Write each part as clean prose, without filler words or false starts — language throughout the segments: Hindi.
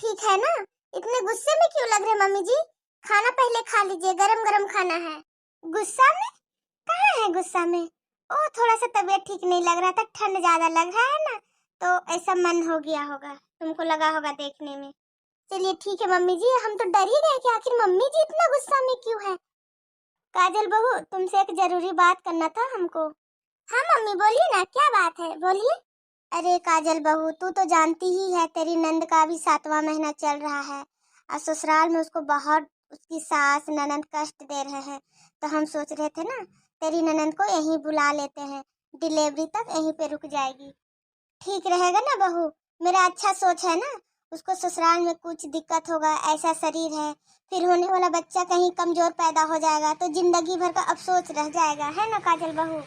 ठीक है ना? इतने गुस्से में क्यों लग रहे मम्मी जी? खाना पहले खा लीजिए, गरम गरम खाना है। गुस्सा में? कहाँ है गुस्सा में? ओ थोड़ा सा तबीयत ठीक नहीं लग रहा था, ठंड ज्यादा लग रहा है ना, तो ऐसा मन हो गया होगा, तुमको लगा होगा देखने में। चलिए ठीक है मम्मी जी, हम तो डर ही गए कि आखिर मम्मी जी इतना गुस्सा में क्यों है। काजल बहू, तुमसे एक जरूरी बात करना था हमको। हाँ मम्मी बोलिए ना, क्या बात है, बोलिए। अरे काजल बहू, तू तो जानती ही है तेरी नंद का भी 7वां महीना चल रहा है और ससुराल में उसको बहुत उसकी सास ननद कष्ट दे रहे हैं। तो हम सोच रहे थे ना तेरी ननद को यहीं बुला लेते हैं, डिलीवरी तक यहीं पे रुक जाएगी। ठीक रहेगा ना बहू? मेरा अच्छा सोच है ना। उसको ससुराल में कुछ दिक्कत होगा, ऐसा शरीर है, फिर होने वाला बच्चा कहीं कमजोर पैदा हो जाएगा तो जिंदगी भर का अफसोस रह जाएगा, है ना काजल बहू?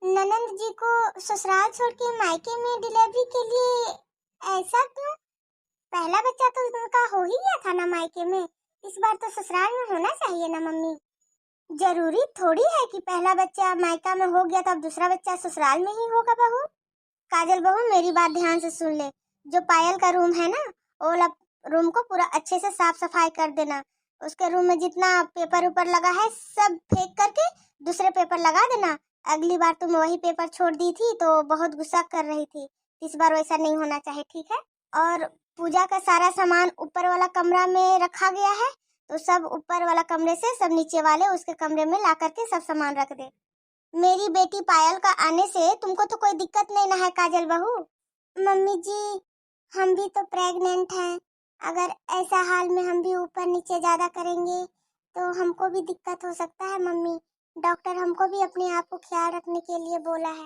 ननंद जी को ससुराल छोड़ के मायके में डिलीवरी के लिए? ऐसा क्यों? पहला बच्चा तो उनका हो ही गया था ना मायके में, इस बार तो ससुराल में होना चाहिए ना मम्मी। जरूरी थोड़ी है कि पहला बच्चा मायका में हो गया तो अब दूसरा बच्चा ससुराल में ही होगा बहू। काजल बहू मेरी बात ध्यान से सुन ले। जो पायल का रूम है ना, वो वाला रूम को पूरा अच्छे से साफ सफाई कर देना। उसके रूम में जितना पेपर ऊपर लगा है सब फेंक करके दूसरे पेपर लगा देना। अगली बार तुम वही पेपर छोड़ दी थी तो बहुत गुस्सा कर रही थी, इस बार वैसा नहीं होना चाहिए, ठीक है? और पूजा का सारा सामान ऊपर वाला कमरा में रखा गया है, तो सब ऊपर वाला कमरे से सब नीचे वाले उसके कमरे में ला करके सब सामान रख दे। मेरी बेटी पायल का आने से तुमको तो कोई दिक्कत नहीं ना है काजल बहू? मम्मी जी, हम भी तो प्रेग्नेंट हैं, अगर ऐसा हाल में हम भी ऊपर नीचे ज्यादा करेंगे तो हमको भी दिक्कत हो सकता है मम्मी। डॉक्टर हमको भी अपने आप को ख्याल रखने के लिए बोला है।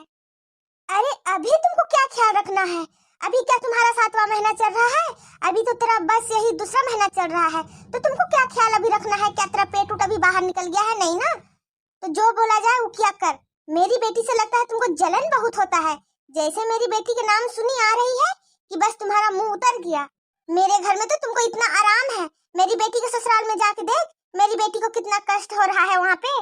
अरे अभी तुमको क्या ख्याल रखना है? अभी क्या तुम्हारा 7वां महीना चल रहा है? अभी तो तेरा बस यही दूसरा महीना चल रहा है, तो तुमको क्या ख्याल अभी रखना है? क्या तेरा पेट उट अभी बाहर निकल गया है? नहीं ना, तो जो बोला जाए वो क्या कर। मेरी बेटी से लगता है तुमको जलन बहुत होता है, जैसे मेरी बेटी के नाम सुनी आ रही है कि बस तुम्हारा मुंह उतर गया। मेरे घर में तो तुमको इतना आराम है, मेरी बेटी के ससुराल में जाके देख मेरी बेटी को कितना कष्ट हो रहा है वहाँ पे।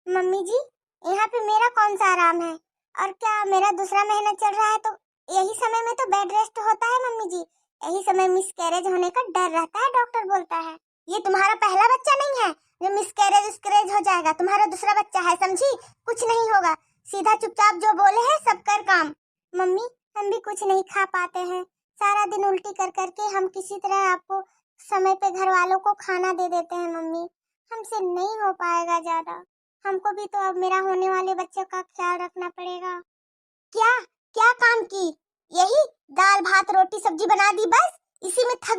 मम्मी जी, यहाँ पे मेरा कौन सा आराम है? और क्या मेरा दूसरा महीना चल रहा है तो यही समय में तो बेड रेस्ट होता है मम्मी जी। यही समय मिसकैरेज होने का डर रहता है, डॉक्टर बोलता है। ये तुम्हारा पहला बच्चा नहीं है जो मिसकैरेज हो जाएगा, तुम्हारा दूसरा बच्चा है, समझी? कुछ नहीं होगा, सीधा चुपचाप जो बोले हैं सब कर काम। मम्मी, हम भी कुछ नहीं खा पाते हैं, सारा दिन उल्टी कर करके हम किसी तरह आपको समय पे घर वालों को खाना दे देते हैं मम्मी, हमसे नहीं हो पाएगा ज्यादा। हमको भी तो अब मेरा होने वाले बच्चे का ख्याल रखना पड़ेगा। क्या क्या काम की? यही दाल भात रोटी सब्जी बना दी बस, इसी में थक